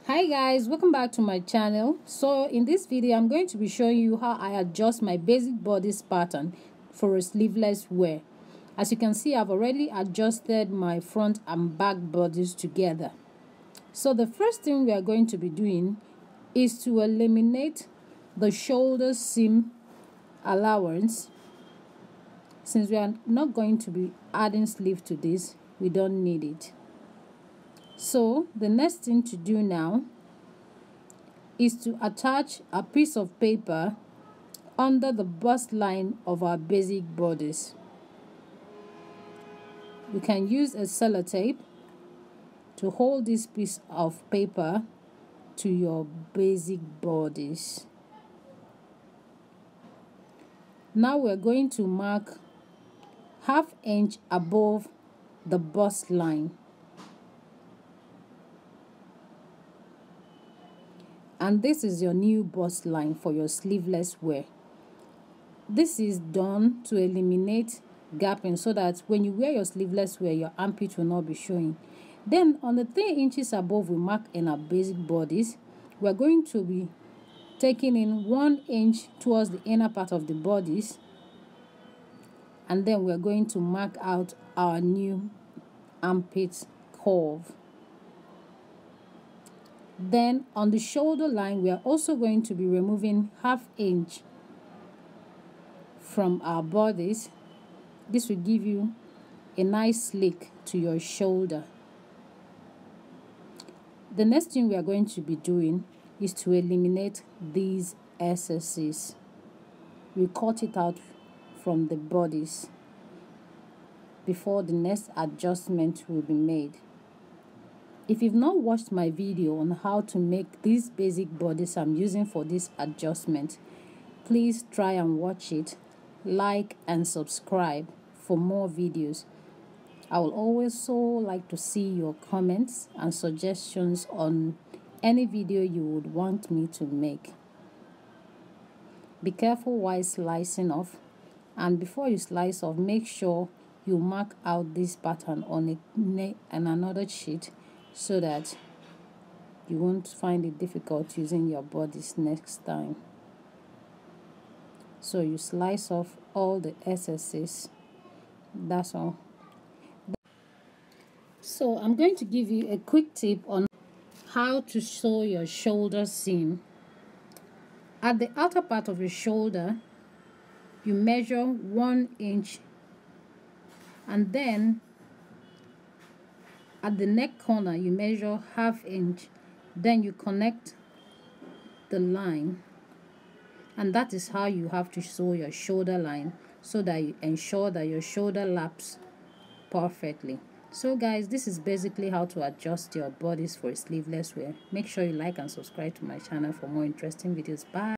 Hi guys, welcome back to my channel. So in this video I'm going to be showing you how I adjust my basic bodice pattern for a sleeveless wear. As you can see, I've already adjusted my front and back bodice together. So the first thing we are going to be doing is to eliminate the shoulder seam allowance. Since we are not going to be adding sleeve to this, we don't need it. So the next thing to do now is to attach a piece of paper under the bust line of our basic bodice. You can use a sellotape to hold this piece of paper to your basic bodice. Now we're going to mark 1/2 inch above the bust line. And this is your new bust line for your sleeveless wear. This is done to eliminate gapping so that when you wear your sleeveless wear, your armpit will not be showing. Then on the 3 inches above we mark in our basic bodice, we're going to be taking in 1 inch towards the inner part of the bodice, and then we're going to mark out our new armpit curve. Then on the shoulder line, we are also going to be removing 1/2 inch from our bodice. This will give you a nice slick to your shoulder. The next thing we are going to be doing is to eliminate these excesses. We cut it out from the bodice before the next adjustment will be made. If you've not watched my video on how to make this basic bodice I'm using for this adjustment, please try and watch it, like and subscribe for more videos. I will also like to see your comments and suggestions on any video you would want me to make. Be careful while slicing off, and before you slice off, make sure you mark out this pattern on another sheet so that you won't find it difficult using your bodice next time. So you slice off all the excesses. That's all. So I'm going to give you a quick tip on how to sew your shoulder seam. At the outer part of your shoulder, you measure 1 inch, and then at the neck corner you measure 1/2 inch. Then you connect the line, and that is how you have to sew your shoulder line, so that you ensure that your shoulder laps perfectly. So guys, this is basically how to adjust your bodice for a sleeveless wear. Make sure you like and subscribe to my channel for more interesting videos. Bye.